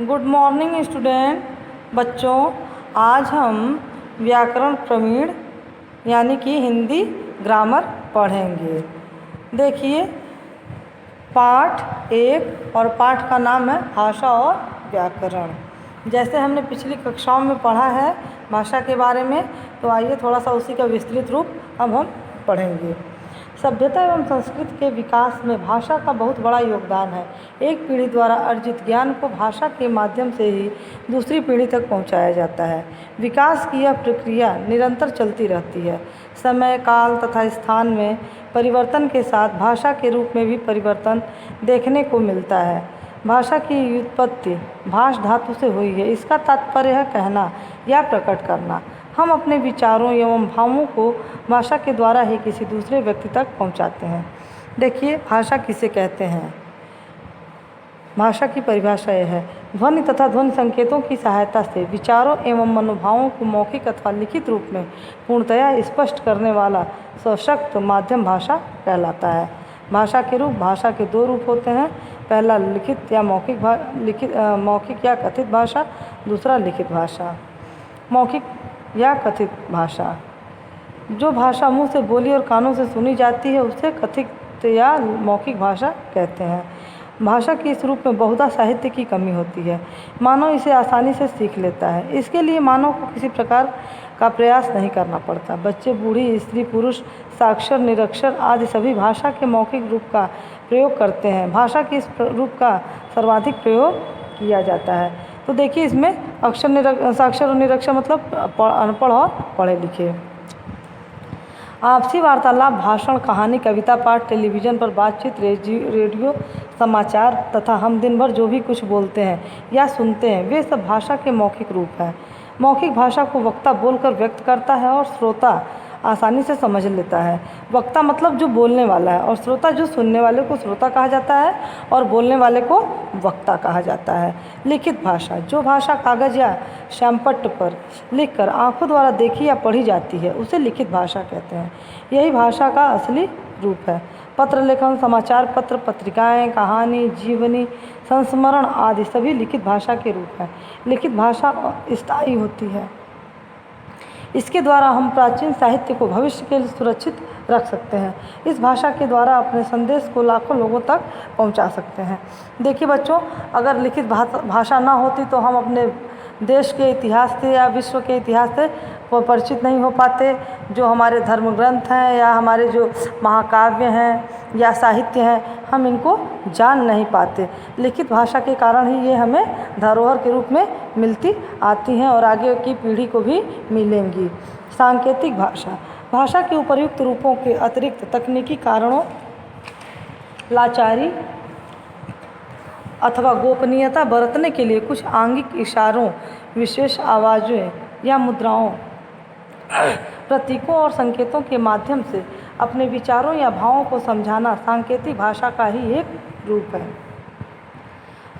Good morning student. बच्चों, आज हम व्याकरण प्रवीण यानी कि हिंदी ग्रामर पढ़ेंगे। देखिए, पाठ 1 और पाठ का नाम है भाषा और व्याकरण। जैसे हमने पिछली कक्षाओं में पढ़ा है भाषा के बारे में, तो आइए थोड़ा सा उसी का विस्तृत रूप अब हम पढ़ेंगे। सभ्यता एवं संस्कृति के विकास में भाषा का बहुत बड़ा योगदान है। एक पीढ़ी द्वारा अर्जित ज्ञान को भाषा के माध्यम से ही दूसरी पीढ़ी तक पहुंचाया जाता है। विकास की यह प्रक्रिया निरंतर चलती रहती है। समय, काल तथा स्थान में परिवर्तन के साथ भाषा के रूप में भी परिवर्तन देखने को मिलता है। भाषा की व्युत्पत्ति भाष धातु से हुई है। इसका तात्पर्य है कहना या प्रकट करना। हम अपने विचारों एवं भावों को भाषा के द्वारा ही किसी दूसरे व्यक्ति तक पहुंचाते हैं। देखिए, भाषा किसे कहते हैं। भाषा की परिभाषा यह है: ध्वनि तथा ध्वनि संकेतों की सहायता से विचारों एवं मनोभावों को मौखिक अथवा लिखित रूप में पूर्णतया स्पष्ट करने वाला सशक्त माध्यम भाषा कहलाता है। भाषा के रूप भाषा के 2 रूप होते हैं। पहला लिखित या मौखिक या कथित भाषा, दूसरा लिखित भाषा। मौखिक या कथित भाषा: जो भाषा मुंह से बोली और कानों से सुनी जाती है उसे कथित या मौखिक भाषा कहते हैं। भाषा के इस रूप में बहुधा साहित्य की कमी होती है। मानव इसे आसानी से सीख लेता है। इसके लिए मानव को किसी प्रकार का प्रयास नहीं करना पड़ता। बच्चे, बूढ़ी, स्त्री, पुरुष, साक्षर, निरक्षर आदि सभी भाषा के मौखिक रूप का प्रयोग करते हैं। भाषा के इस रूप का सर्वाधिक प्रयोग किया जाता है। तो देखिए, इसमें साक्षर और निरक्षर मतलब अनपढ़ और पढ़े लिखे। आपसी वार्तालाप, भाषण, कहानी, कविता पाठ, टेलीविज़न पर बातचीत, रेडियो, समाचार तथा हम दिन भर जो भी कुछ बोलते हैं या सुनते हैं वे सब भाषा के मौखिक रूप हैं। मौखिक भाषा को वक्ता बोलकर व्यक्त करता है और श्रोता आसानी से समझ लेता है। वक्ता मतलब जो बोलने वाला है, और श्रोता जो सुनने वाले को श्रोता कहा जाता है और बोलने वाले को वक्ता कहा जाता है। लिखित भाषा: जो भाषा कागज़ या श्यामपट्ट पर लिखकर आंखों द्वारा देखी या पढ़ी जाती है उसे लिखित भाषा कहते हैं। यही भाषा का असली रूप है। पत्र लेखन, समाचार पत्र, पत्रिकाएं, कहानी, जीवनी, संस्मरण आदि सभी लिखित भाषा के रूप हैं। लिखित भाषा स्थायी होती है। इसके द्वारा हम प्राचीन साहित्य को भविष्य के लिए सुरक्षित रख सकते हैं। इस भाषा के द्वारा अपने संदेश को लाखों लोगों तक पहुंचा सकते हैं। देखिए बच्चों, अगर लिखित भाषा ना होती तो हम अपने देश के इतिहास से या विश्व के इतिहास से परिचित नहीं हो पाते। जो हमारे धर्म ग्रंथ हैं या हमारे जो महाकाव्य हैं या साहित्य हैं, हम इनको जान नहीं पाते। लिखित भाषा के कारण ही ये हमें धरोहर के रूप में मिलती आती हैं और आगे की पीढ़ी को भी मिलेंगी। सांकेतिक भाषा: भाषा के उपर्युक्त रूपों के अतिरिक्त तकनीकी कारणों, लाचारी अथवा गोपनीयता बरतने के लिए कुछ आंगिक इशारों, विशेष आवाज़ों या मुद्राओं, प्रतीकों और संकेतों के माध्यम से अपने विचारों या भावों को समझाना सांकेतिक भाषा का ही एक रूप है।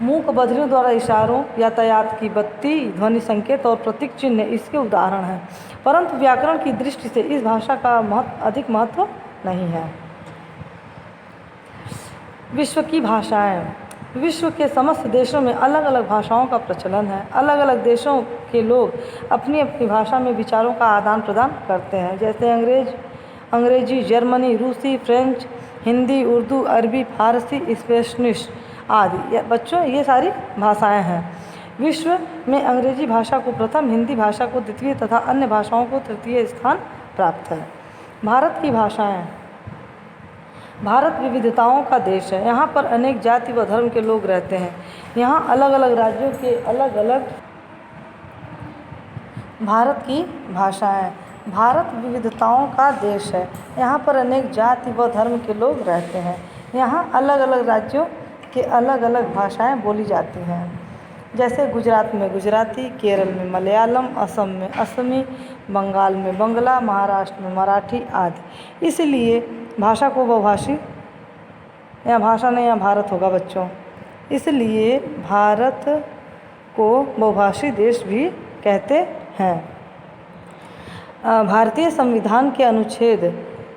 मूक बधिरों द्वारा इशारों, यातायात की बत्ती, ध्वनि संकेत और प्रतीक चिन्ह इसके उदाहरण हैं। परंतु व्याकरण की दृष्टि से इस भाषा का अधिक महत्व नहीं है। विश्व की भाषाएं: विश्व के समस्त देशों में अलग अलग भाषाओं का प्रचलन है। अलग अलग देशों के लोग अपनी अपनी भाषा में विचारों का आदान प्रदान करते हैं। जैसे अंग्रेजी, जर्मनी, रूसी, फ्रेंच, हिंदी, उर्दू, अरबी, फारसी, स्पेनिश आदि। बच्चों, ये सारी भाषाएं हैं। विश्व में अंग्रेजी भाषा को प्रथम, हिंदी भाषा को द्वितीय तथा अन्य भाषाओं को तृतीय स्थान प्राप्त है। भारत की भाषाएं: भारत विविधताओं का देश है। यहाँ पर अनेक जाति व धर्म के लोग रहते हैं। यहाँ अलग अलग राज्यों के अलग अलग भारत की भाषाएं: भारत विविधताओं का देश है। यहाँ पर अनेक जाति व धर्म के लोग रहते हैं। यहाँ अलग अलग राज्यों के अलग अलग भाषाएं बोली जाती हैं। जैसे गुजरात में गुजराती, केरल में मलयालम, असम में असमी, बंगाल में बंगला, महाराष्ट्र में मराठी आदि। इसलिए भाषा को बहुभाषी, या भाषा नहीं या भारत होगा बच्चों, इसलिए भारत को बहुभाषी देश भी कहते हैं। भारतीय संविधान के अनुच्छेद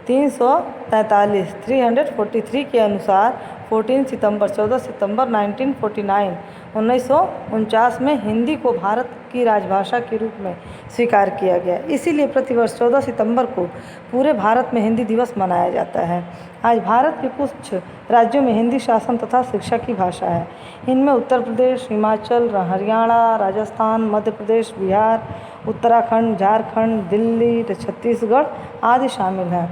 343 के अनुसार 14 सितंबर 1949 में हिंदी को भारत की राजभाषा के रूप में स्वीकार किया गया। इसीलिए प्रतिवर्ष 14 सितंबर को पूरे भारत में हिंदी दिवस मनाया जाता है। आज भारत के कुछ राज्यों में हिंदी शासन तथा शिक्षा की भाषा है। इनमें उत्तर प्रदेश, हिमाचल, हरियाणा, राजस्थान, मध्य प्रदेश, बिहार, उत्तराखंड, झारखंड, दिल्ली, छत्तीसगढ़ आदि शामिल हैं।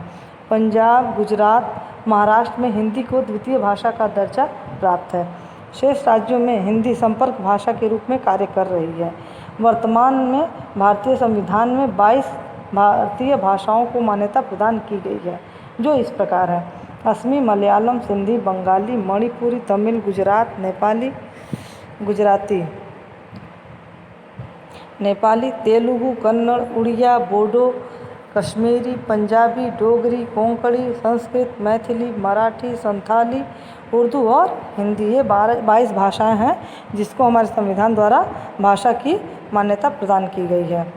पंजाब, गुजरात, महाराष्ट्र में हिंदी को द्वितीय भाषा का दर्जा प्राप्त है। शेष राज्यों में हिंदी संपर्क भाषा के रूप में कार्य कर रही है। वर्तमान में भारतीय संविधान में 22 भारतीय भाषाओं को मान्यता प्रदान की गई है, जो इस प्रकार है: असमी, मलयालम, सिंधी, बंगाली, मणिपुरी, तमिल, नेपाली, तेलुगु, कन्नड़, उड़िया, बोडो, कश्मीरी, पंजाबी, डोगरी, कोंकणी, संस्कृत, मैथिली, मराठी, संथाली, उर्दू और हिंदी। ये 22 भाषाएं हैं जिसको हमारे संविधान द्वारा भाषा की मान्यता प्रदान की गई है।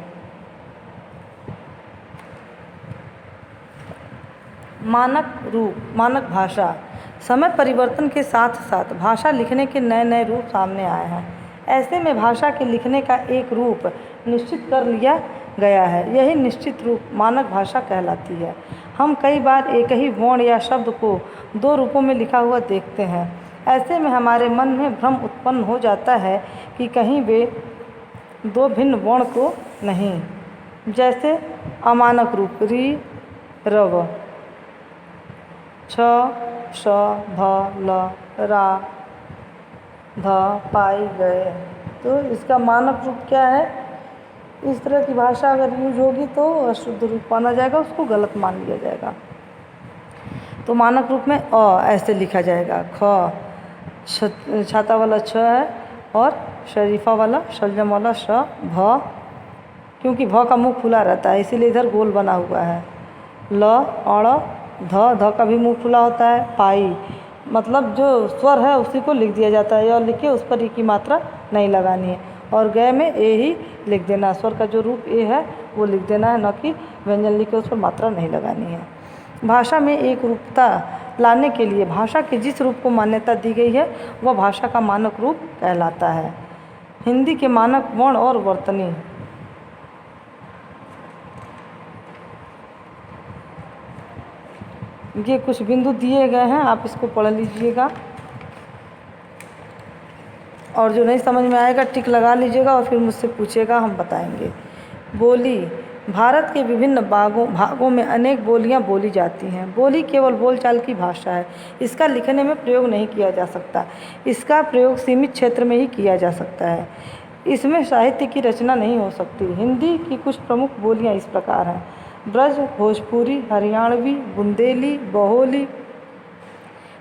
मानक रूप, मानक भाषा। समय परिवर्तन के साथ साथ भाषा लिखने के नए नए रूप सामने आए हैं। ऐसे में भाषा के लिखने का एक रूप निश्चित कर लिया गया है। यही निश्चित रूप मानक भाषा कहलाती है। हम कई बार एक ही वर्ण या शब्द को 2 रूपों में लिखा हुआ देखते हैं। ऐसे में हमारे मन में भ्रम उत्पन्न हो जाता है कि कहीं वे 2 भिन्न वर्ण तो नहीं। जैसे अमानक रूप री, रव, छ, श, भ, ल, रा, ध पाए गए। तो इसका मानक रूप क्या है? इस तरह की भाषा अगर यूज होगी तो अशुद्ध रूप माना जाएगा, उसको गलत मान लिया जाएगा। तो मानक रूप में अ ऐसे लिखा जाएगा। ख छाता वाला छ है और शरीफा वाला शलजम वाला श, भ, क्योंकि भ का मुंह खुला रहता है इसीलिए इधर गोल बना हुआ है। ल, अड़, ध का भी मुंह खुला होता है। पाई मतलब जो स्वर है उसी को लिख दिया जाता है। य लिख के उस पर ई की मात्रा नहीं लगानी है और गए में ए ही लिख देना। स्वर का जो रूप ए है वो लिख देना है, न कि व्यंजन लिख के उस पर मात्रा नहीं लगानी है। भाषा में एक रूपता लाने के लिए भाषा के जिस रूप को मान्यता दी गई है वह भाषा का मानक रूप कहलाता है। हिंदी के मानक वर्ण और वर्तनी। ये कुछ बिंदु दिए गए हैं, आप इसको पढ़ लीजिएगा और जो नहीं समझ में आएगा टिक लगा लीजिएगा और फिर मुझसे पूछेगा, हम बताएंगे। बोली। भारत के विभिन्न भागों में अनेक बोलियां बोली जाती हैं। बोली केवल बोलचाल की भाषा है। इसका लिखने में प्रयोग नहीं किया जा सकता। इसका प्रयोग सीमित क्षेत्र में ही किया जा सकता है। इसमें साहित्य की रचना नहीं हो सकती। हिंदी की कुछ प्रमुख बोलियां इस प्रकार हैं: ब्रज, भोजपुरी, हरियाणवी, बुंदेली, बहोली,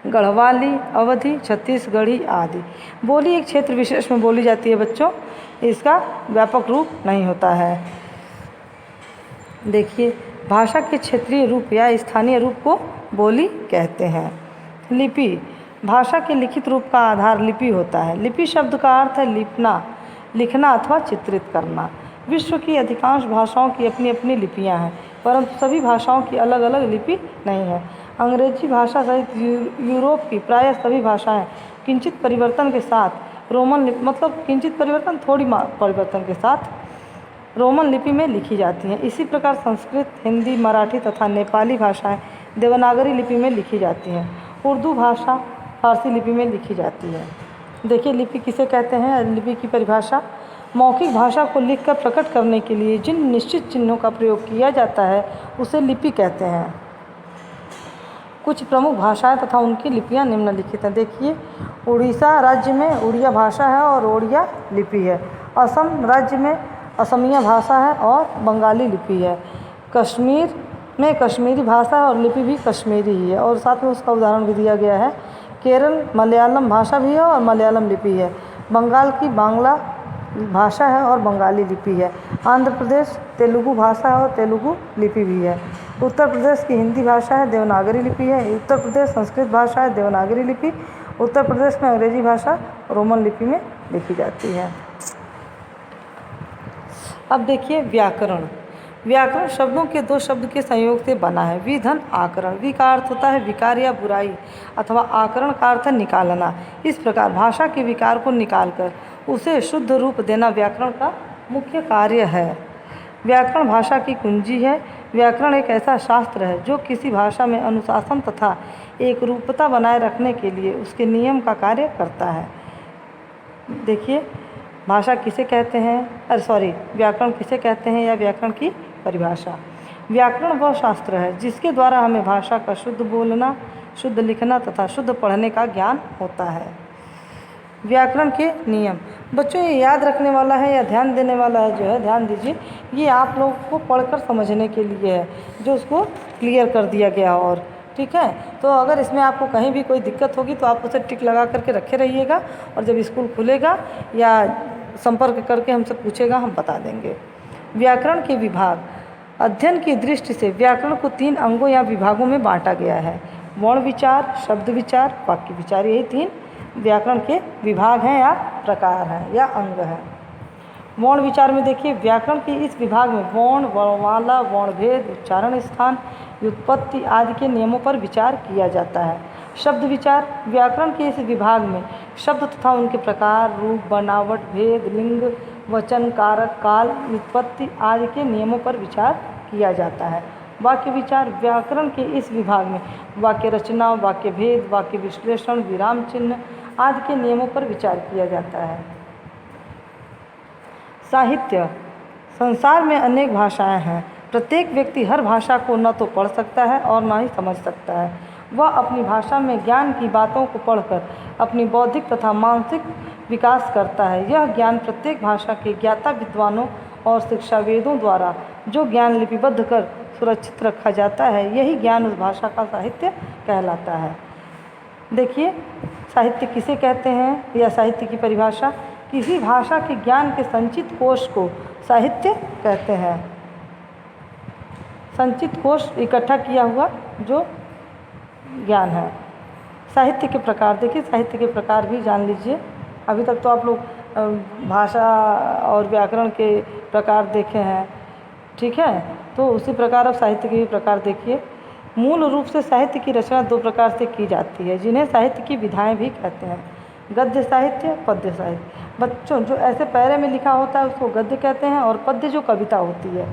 गढ़वाली, अवधी, छत्तीसगढ़ी आदि। बोली एक क्षेत्र विशेष में बोली जाती है बच्चों, इसका व्यापक रूप नहीं होता है। देखिए, भाषा के क्षेत्रीय रूप या स्थानीय रूप को बोली कहते हैं। लिपि। भाषा के लिखित रूप का आधार लिपि होता है। लिपि शब्द का अर्थ है लिपना, लिखना अथवा चित्रित करना। विश्व की अधिकांश भाषाओं की अपनी अपनी लिपियां हैं, परंतु सभी भाषाओं की अलग अलग लिपि नहीं है। अंग्रेजी भाषा सहित यूरोप की प्रायः सभी भाषाएं किंचित परिवर्तन के साथ रोमन लिपि, मतलब किंचित परिवर्तन, थोड़ी परिवर्तन के साथ रोमन लिपि में लिखी जाती हैं। इसी प्रकार संस्कृत, हिंदी, मराठी तथा नेपाली भाषाएं देवनागरी लिपि में लिखी जाती हैं। उर्दू भाषा फारसी लिपि में लिखी जाती है। देखिए, लिपि किसे कहते हैं? लिपि की परिभाषा: मौखिक भाषा को लिखकर प्रकट करने के लिए जिन निश्चित चिन्हों का प्रयोग किया जाता है उसे लिपि कहते हैं। कुछ प्रमुख भाषाएं तथा उनकी लिपियां निम्नलिखित हैं। देखिए, उड़ीसा राज्य में उड़िया भाषा है और ओड़िया लिपि है। असम राज्य में असमिया भाषा है और बंगाली लिपि है। कश्मीर में कश्मीरी भाषा है और लिपि भी कश्मीरी ही है और साथ में उसका उदाहरण भी दिया गया है। केरल मलयालम भाषा भी है और मलयालम लिपि है। बंगाल की बांग्ला भाषा है और बंगाली लिपि है। आंध्र प्रदेश तेलुगु भाषा है और तेलुगु लिपि भी है। उत्तर प्रदेश की हिंदी भाषा है, देवनागरी लिपि है। उत्तर प्रदेश संस्कृत भाषा है, देवनागरी लिपि। उत्तर प्रदेश में अंग्रेजी भाषा रोमन लिपि में लिखी जाती है। अब देखिए व्याकरण। व्याकरण शब्दों के दो शब्द के संयोग से बना है। विधन आकरण, वि का अर्थ होता है विकार या बुराई अथवा आकरण का अर्थ है निकालना। इस प्रकार भाषा के विकार को निकालकर उसे शुद्ध रूप देना व्याकरण का मुख्य कार्य है। व्याकरण भाषा की कुंजी है। व्याकरण एक ऐसा शास्त्र है जो किसी भाषा में अनुशासन तथा एक रूपता बनाए रखने के लिए उसके नियम का कार्य करता है। देखिए भाषा किसे कहते हैं, व्याकरण किसे कहते हैं या व्याकरण की परिभाषा। व्याकरण वह शास्त्र है जिसके द्वारा हमें भाषा का शुद्ध बोलना, शुद्ध लिखना तथा शुद्ध पढ़ने का ज्ञान होता है। व्याकरण के नियम बच्चों ये याद रखने वाला है या ध्यान देने वाला है, जो है ध्यान दीजिए, ये आप लोगों को पढ़कर समझने के लिए है, जो उसको क्लियर कर दिया गया। और ठीक है, तो अगर इसमें आपको कहीं भी कोई दिक्कत होगी तो आप उसे टिक लगा करके रखे रहिएगा, और जब स्कूल खुलेगा या संपर्क करके हमसे पूछेगा, हम बता देंगे। व्याकरण के विभाग, अध्ययन की दृष्टि से व्याकरण को 3 अंगों या विभागों में बांटा गया है। वर्ण विचार, शब्द विचार, वाक्य विचार, यही 3 व्याकरण के विभाग हैं या प्रकार हैं या अंग हैं। वर्ण विचार में देखिए, व्याकरण के इस विभाग में वर्ण, वर्णमाला, वर्णभेद, उच्चारण स्थान, व्युत्पत्ति आदि के नियमों पर विचार किया जाता है। शब्द विचार, व्याकरण के इस विभाग में शब्द तथा उनके प्रकार, रूप, बनावट, भेद, लिंग, वचन, कारक, काल, व्युत्पत्ति आदि के नियमों पर विचार किया जाता है। वाक्य विचार, व्याकरण के इस विभाग में वाक्य रचना, वाक्य भेद, वाक्य विश्लेषण, विराम चिन्ह आदि के नियमों पर विचार किया जाता है। साहित्य, संसार में अनेक भाषाएं हैं। प्रत्येक व्यक्ति हर भाषा को न तो पढ़ सकता है और न ही समझ सकता है। वह अपनी भाषा में ज्ञान की बातों को पढ़कर अपनी बौद्धिक तथा मानसिक विकास करता है। यह ज्ञान प्रत्येक भाषा के ज्ञाता विद्वानों और शिक्षावेदों द्वारा जो ज्ञान लिपिबद्ध कर सुरक्षित रखा जाता है, यही ज्ञान उस भाषा का साहित्य कहलाता है। देखिए साहित्य किसे कहते हैं या साहित्य की परिभाषा, किसी भाषा के ज्ञान के संचित कोश को साहित्य कहते हैं। संचित कोश इकट्ठा किया हुआ जो ज्ञान है। साहित्य के प्रकार, देखिए साहित्य के प्रकार भी जान लीजिए। अभी तक तो आप लोग भाषा और व्याकरण के प्रकार देखे हैं, ठीक है, तो उसी प्रकार अब साहित्य के भी प्रकार देखिए। मूल रूप से साहित्य की रचना 2 प्रकार से की जाती है, जिन्हें साहित्य की विधाएं भी कहते हैं। गद्य साहित्य, पद्य साहित्य। बच्चों जो ऐसे पैरे में लिखा होता है उसको गद्य कहते हैं, और पद्य जो कविता होती है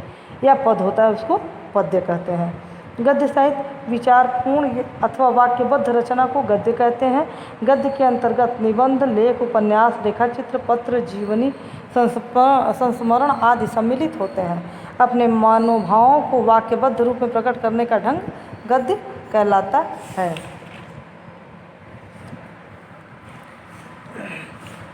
या पद होता है उसको पद्य कहते हैं। गद्य साहित्य विचारपूर्ण अथवा वाक्यबद्ध रचना को गद्य कहते हैं। गद्य के अंतर्गत निबंध, लेख, उपन्यास, रेखाचित्र, पत्र, जीवनी, संस्मरण आदि सम्मिलित होते हैं। अपने मनोभावों को वाक्यबद्ध रूप में प्रकट करने का ढंग गद्य कहलाता है।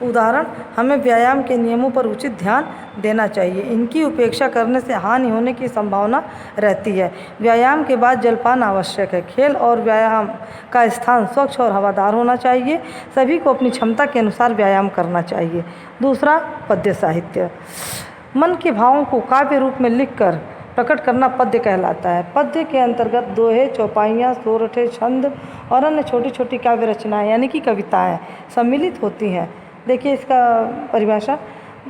उदाहरण, हमें व्यायाम के नियमों पर उचित ध्यान देना चाहिए। इनकी उपेक्षा करने से हानि होने की संभावना रहती है। व्यायाम के बाद जलपान आवश्यक है। खेल और व्यायाम का स्थान स्वच्छ और हवादार होना चाहिए। सभी को अपनी क्षमता के अनुसार व्यायाम करना चाहिए। दूसरा, पद्य साहित्य। मन के भावों को काव्य रूप में लिखकर प्रकट करना पद्य कहलाता है। पद्य के अंतर्गत दोहे, चौपाइयाँ, सोरठे, छंद और अन्य छोटी छोटी काव्य रचनाएँ यानी कि कविताएँ सम्मिलित होती हैं। देखिए इसका परिभाषा,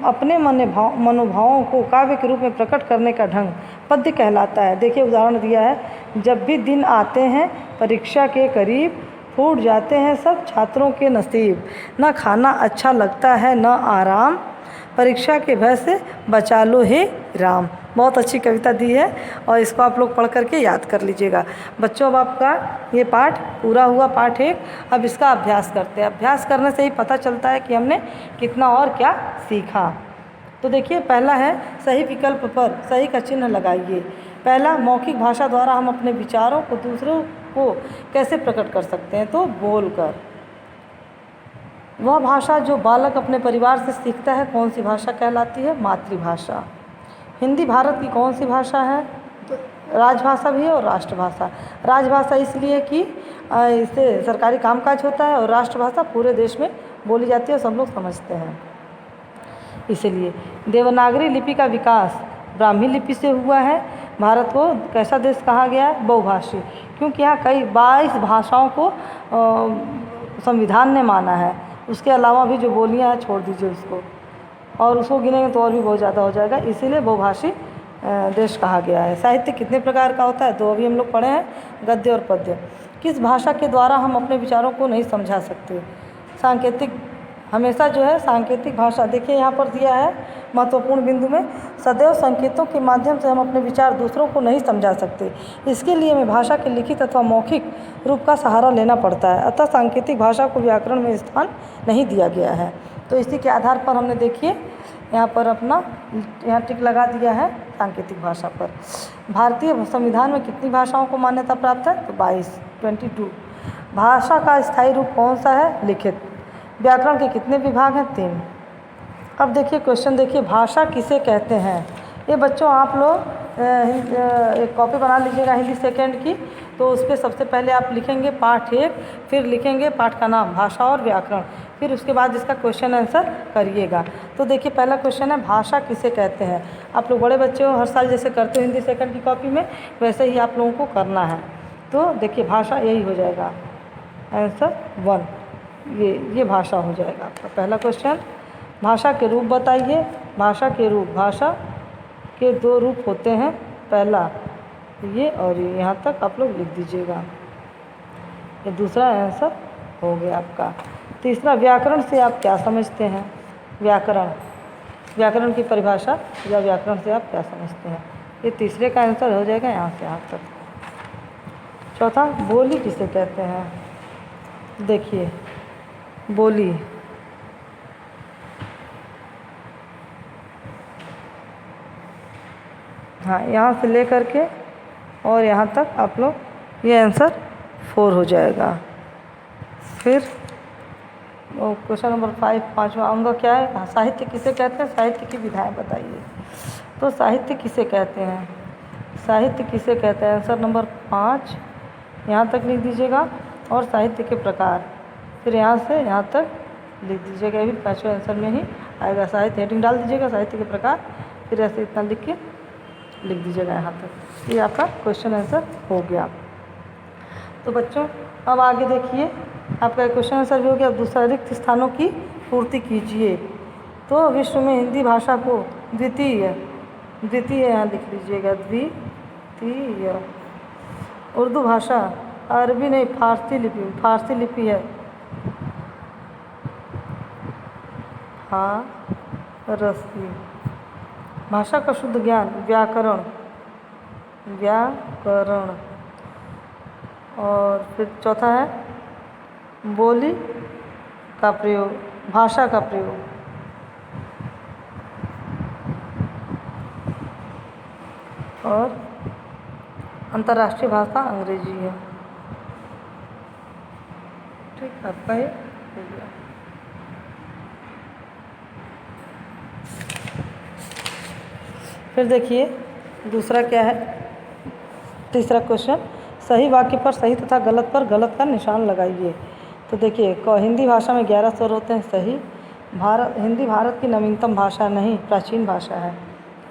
अपने मनोभावों को काव्य के रूप में प्रकट करने का ढंग पद्य कहलाता है। देखिए उदाहरण दिया है, जब भी दिन आते हैं परीक्षा के करीब, फूट जाते हैं सब छात्रों के नसीब, न खाना अच्छा लगता है न आराम, परीक्षा के भय से बचा लो हे राम। बहुत अच्छी कविता दी है और इसको आप लोग पढ़ करके याद कर लीजिएगा। बच्चों अब आपका ये पाठ पूरा हुआ, पाठ 1। अब इसका अभ्यास करते हैं। अभ्यास करने से ही पता चलता है कि हमने कितना और क्या सीखा। तो देखिए पहला है, सही विकल्प पर सही का चिन्ह लगाइए। पहला, मौखिक भाषा द्वारा हम अपने विचारों को दूसरों को कैसे प्रकट कर सकते हैं, तो बोलकर। वह भाषा जो बालक अपने परिवार से सीखता है कौन सी भाषा कहलाती है, मातृभाषा। हिंदी भारत की कौन सी भाषा है, तो राजभाषा भी है और राष्ट्रभाषा। राजभाषा इसलिए कि इससे सरकारी कामकाज होता है, और राष्ट्रभाषा पूरे देश में बोली जाती है और सब लोग समझते हैं इसलिए। देवनागरी लिपि का विकास ब्राह्मी लिपि से हुआ है। भारत को कैसा देश कहा गया है, बहुभाषी, क्योंकि यहाँ कई 22 भाषाओं को संविधान ने माना है। उसके अलावा भी जो बोलियाँ हैं छोड़ दीजिए उसको, और उसको गिनेंगे तो और भी बहुत ज़्यादा हो जाएगा, इसीलिए बहुभाषी देश कहा गया है। साहित्य कितने प्रकार का होता है? दो अभी हम लोग पढ़े हैं, गद्य और पद्य। किस भाषा के द्वारा हम अपने विचारों को नहीं समझा सकते? सांकेतिक, हमेशा जो है सांकेतिक भाषा, देखिए यहाँ पर दिया है महत्वपूर्ण बिंदु में, सदैव संकेतों के माध्यम से हम अपने विचार दूसरों को नहीं समझा सकते। इसके लिए हमें भाषा के लिखित अथवा मौखिक रूप का सहारा लेना पड़ता है। अतः सांकेतिक भाषा को व्याकरण में स्थान नहीं दिया गया है। तो इसी के आधार पर हमने देखिए यहाँ पर अपना यहाँ टिक लगा दिया है सांकेतिक भाषा पर। भारतीय संविधान में कितनी भाषाओं को मान्यता प्राप्त है? तो 22। भाषा का स्थायी रूप कौन सा है? लिखित। व्याकरण के कितने विभाग हैं? 3। अब देखिए क्वेश्चन, देखिए भाषा किसे कहते हैं? ये बच्चों आप लोग एक कॉपी बना लीजिएगा हिंदी सेकंड की, तो उस पर सबसे पहले आप लिखेंगे पाठ 1, फिर लिखेंगे पाठ का नाम भाषा और व्याकरण, फिर उसके बाद इसका क्वेश्चन आंसर करिएगा। तो देखिए पहला क्वेश्चन है भाषा किसे कहते हैं। आप लोग बड़े बच्चे हो, हर साल जैसे करते हो हिंदी सेकंड की कॉपी में, वैसे ही आप लोगों को करना है। तो देखिए भाषा यही हो जाएगा आंसर 1, ये भाषा हो जाएगा आपका पहला क्वेश्चन। भाषा के रूप बताइए। भाषा के रूप, भाषा के 2 रूप होते हैं, पहला ये और ये, यहाँ तक आप लोग लिख दीजिएगा। ये दूसरा आंसर हो गया आपका। तीसरा, व्याकरण से आप क्या समझते हैं? व्याकरण, व्याकरण की परिभाषा या व्याकरण से आप क्या समझते हैं? ये तीसरे का आंसर हो जाएगा यहाँ से यहाँ तक। चौथा, बोली किसे कहते हैं? देखिए बोली, हाँ यहाँ से ले करके और यहाँ तक आप लोग, ये आंसर 4 हो जाएगा। फिर क्वेश्चन नंबर 5, 5वां अंग क्या है? हाँ, साहित्य किसे कहते हैं? साहित्य की विधाएं बताइए। तो साहित्य किसे कहते हैं? साहित्य किसे कहते हैं? आंसर नंबर 5 यहाँ तक लिख दीजिएगा, और साहित्य के प्रकार फिर यहाँ से यहाँ तक लिख दीजिएगा। ये भी 5वें आंसर में ही आएगा। साहित्य हेडिंग डाल दीजिएगा, साहित्य के प्रकार, फिर ऐसे इतना लिख के लिख दीजिएगा यहाँ तक। ये आपका क्वेश्चन आंसर हो गया। तो बच्चों अब आगे देखिए, आपका क्वेश्चन आंसर भी हो गया। अब दूसरा, रिक्त स्थानों की पूर्ति कीजिए। तो विश्व में हिंदी भाषा को द्वितीय, द्वितीय यहाँ लिख लीजिएगा, द्वितीय। उर्दू भाषा, अरबी नहीं फारसी लिपि, फारसी लिपि है फारसी। भाषा का शुद्ध ज्ञान, व्याकरण, व्याकरण। और फिर चौथा है बोली का प्रयोग, भाषा का प्रयोग। और अंतर्राष्ट्रीय भाषा अंग्रेजी है। ठीक, आपका ये हो गया। फिर देखिए दूसरा क्या है, तीसरा क्वेश्चन, सही वाक्य पर सही तथा गलत पर गलत का निशान लगाइए। तो देखिए हिंदी भाषा में 11 स्वर होते हैं, सही। हिंदी भारत की नवीनतम भाषा नहीं, प्राचीन भाषा है,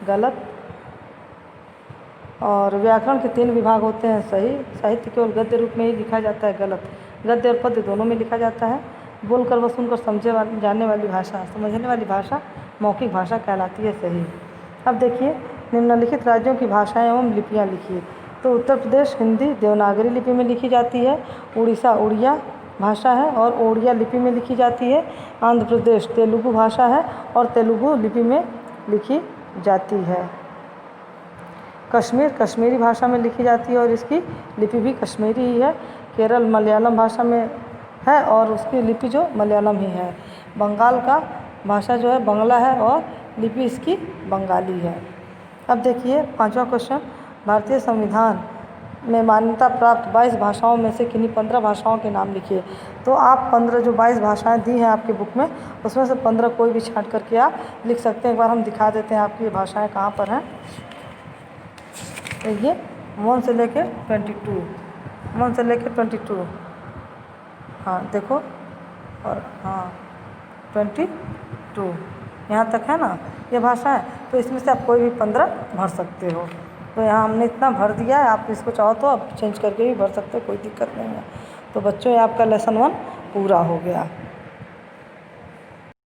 गलत। और व्याकरण के 3 विभाग होते हैं, सही। साहित्य केवल गद्य रूप में ही लिखा जाता है, गलत। गद्य और पद्य दोनों में लिखा जाता है। बोलकर व सुनकर जानने वाली भाषा, समझने वाली भाषा मौखिक भाषा कहलाती है, सही। अब देखिए निम्नलिखित राज्यों की भाषाएं एवं लिपियाँ लिखिए। तो उत्तर प्रदेश हिंदी देवनागरी लिपि में लिखी जाती है। उड़ीसा उड़िया भाषा है और ओड़िया लिपि में लिखी जाती है। आंध्र प्रदेश तेलुगु भाषा है और तेलुगु लिपि में लिखी जाती है। कश्मीर कश्मीरी भाषा में लिखी जाती है और इसकी लिपि भी कश्मीरी ही है। केरल मलयालम भाषा में है और उसकी लिपि जो मलयालम ही है। बंगाल का भाषा जो है बंगला है और लिपि इसकी बंगाली है। अब देखिए 5वां क्वेश्चन, भारतीय संविधान में मान्यता प्राप्त 22 भाषाओं में से किन्हीं 15 भाषाओं के नाम लिखिए। तो आप 15 जो 22 भाषाएं दी हैं आपके बुक में, उसमें से 15 कोई भी छांट करके आप लिख सकते हैं। एक बार हम दिखा देते हैं आपकी ये भाषाएं कहाँ पर हैं। ये 1 से लेकर 22, 1 से लेकर 22, हाँ देखो, और हाँ 22 यहाँ तक है ना ये भाषा है। तो इसमें से आप कोई भी 15 भर सकते हो। तो यहाँ हमने इतना भर दिया है, आप इसको चाहो तो आप चेंज करके भी भर सकते हो, कोई दिक्कत नहीं है। तो बच्चों ये आपका लेसन 1 पूरा हो गया।